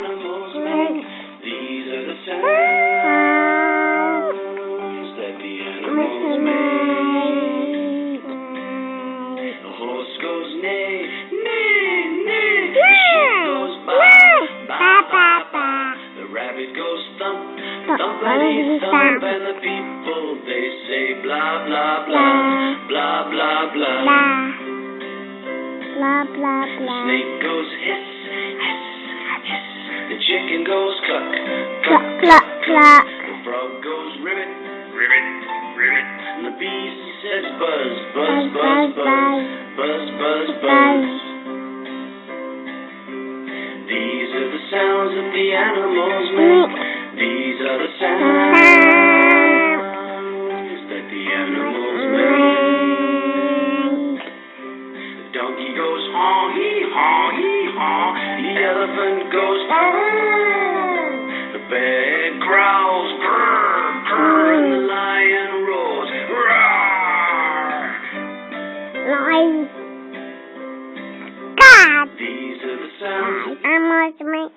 animals make. These are the sounds that the animals make. The horse goes neigh, neigh, neigh. The sheep goes baa, baa, baa, baa. The rabbit goes thump, thumpity thump. And the people, they say blah, blah, blah, blah, blah, blah. Blah, blah, The blah. snake goes hiss, hiss, hiss. The chicken goes cluck, Cluck, cluck, cluck, cluck. The frog goes ribbit, ribbit, ribbit. And the bee says buzz, buzz, buzz, buzz, buzz, buzz, buzz. These are the sounds that the animals make. These are the sounds that the animals make. The donkey goes haw, hee, haw, hee, haw. The elephant goes haw. The bear growls, grrr, grrr. And the lion roars, roar. Lion. God. These are the sounds. I'm going to make.